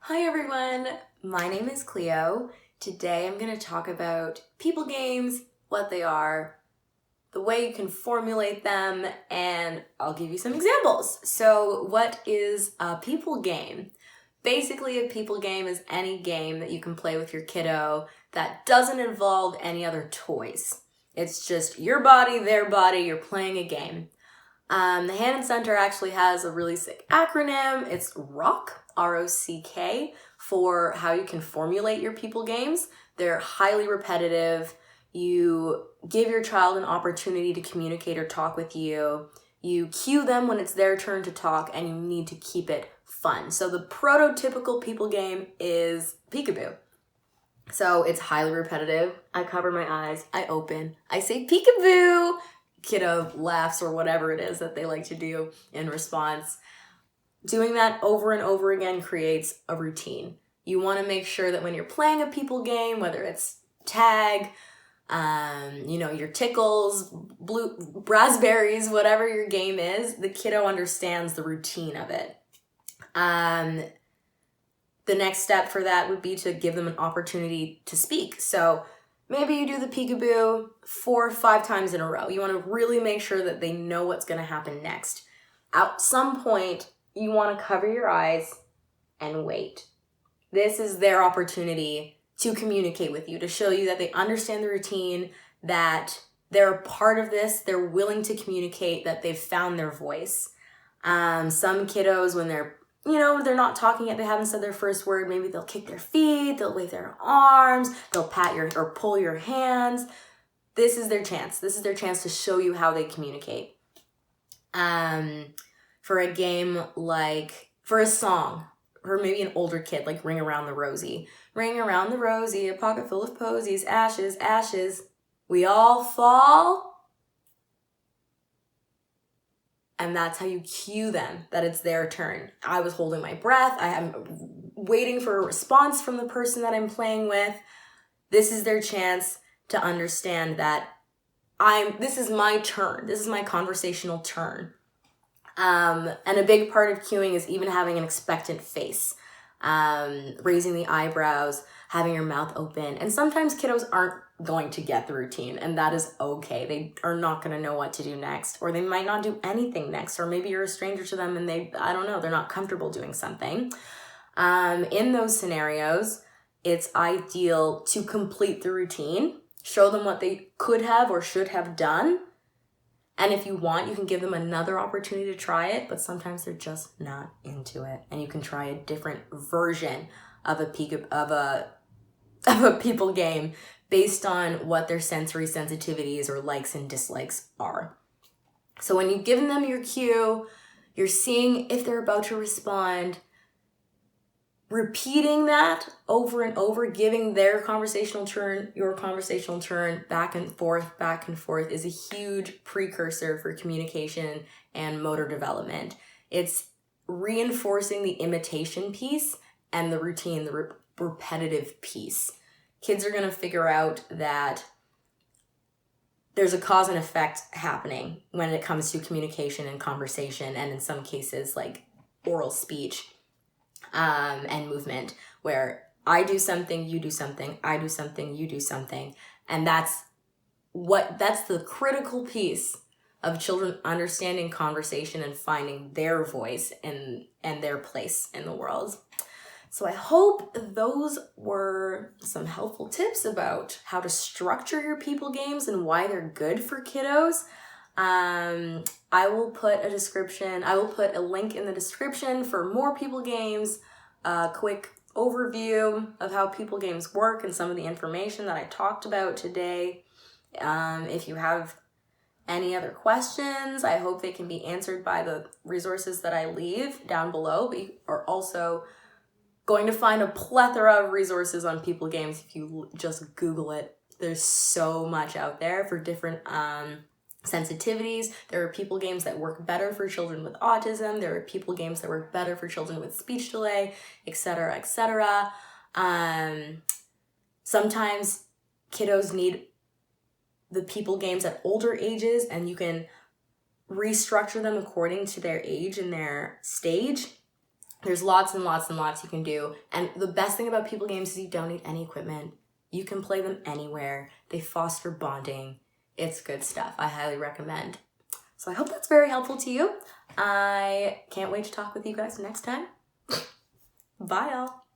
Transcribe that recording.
Hi everyone, my name is Clio. Today I'm going to talk about people games, what they are, the way you can formulate them, and I'll give you some examples. So what is a people game? Basically, a people game is any game that you can play with your kiddo that doesn't involve any other toys. It's just your body, their body, you're playing a game. The Hand Center actually has a really sick acronym. It's ROCK, R-O-C-K, for how you can formulate your people games. They're highly repetitive. You give your child an opportunity to communicate or talk with you. You cue them when it's their turn to talk, and you need to keep it fun. So the prototypical people game is peekaboo. So it's highly repetitive. I cover my eyes, I open, I say peekaboo. Kiddo laughs or whatever it is that they like to do in response. Doing that over and over again creates a routine. You want to make sure that when you're playing a people game, whether it's tag, your tickles, blue raspberries, whatever your game is, the kiddo understands the routine of it. The next step for that would be to give them an opportunity to speak. So maybe you do the peekaboo 4 or 5 times in a row. You want to really make sure that they know what's going to happen next. At some point, you want to cover your eyes and wait. This is their opportunity to communicate with you, to show you that they understand the routine, that they're a part of this, they're willing to communicate, that they've found their voice. Some kiddos, when they're not talking yet, they haven't said their first word, maybe they'll kick their feet, they'll wave their arms, they'll pat your or pull your hands. This is their chance. This is their chance to show you how they communicate. For a game for a song, or maybe an older kid, like Ring Around the Rosie. Ring around the rosy, a pocket full of posies, ashes, ashes, we all fall. And that's how you cue them that it's their turn. I was holding my breath. I am waiting for a response from the person that I'm playing with. This is their chance to understand that this is my turn. This is my conversational turn. And a big part of cueing is even having an expectant face, raising the eyebrows, having your mouth open. And sometimes kiddos aren't going to get the routine, and that is okay. They are not going to know what to do next, or they might not do anything next, or maybe you're a stranger to them and they're not comfortable doing something. In those scenarios, it's ideal to complete the routine, show them what they could have or should have done. And if you want, you can give them another opportunity to try it, but sometimes they're just not into it. And you can try a different version of a people game based on what their sensory sensitivities or likes and dislikes are. So when you've given them your cue, you're seeing if they're about to respond. Repeating that over and over, giving their conversational turn, your conversational turn, back and forth, is a huge precursor for communication and motor development. It's reinforcing the imitation piece and the routine, the repetitive piece. Kids are going to figure out that there's a cause and effect happening when it comes to communication and conversation, and in some cases like oral speech. And movement, where I do something, you do something, I do something, you do something. And that's the critical piece of children understanding conversation and finding their voice and their place in the world. So I hope those were some helpful tips about how to structure your people games and why they're good for kiddos. I will put a link in the description for more people games, a quick overview of how people games work and some of the information that I talked about today. If you have any other questions, I hope they can be answered by the resources that I leave down below. But you are also going to find a plethora of resources on people games if you just Google it. There's so much out there for different sensitivities. There are people games that work better for children with autism. There are people games that work better for children with speech delay, etc., etc. Sometimes kiddos need the people games at older ages, and you can restructure them according to their age and their stage. There's lots and lots and lots you can do. And the best thing about people games is you don't need any equipment. You can play them anywhere. They foster bonding. It's good stuff. I highly recommend. So I hope that's very helpful to you. I can't wait to talk with you guys next time. Bye, all.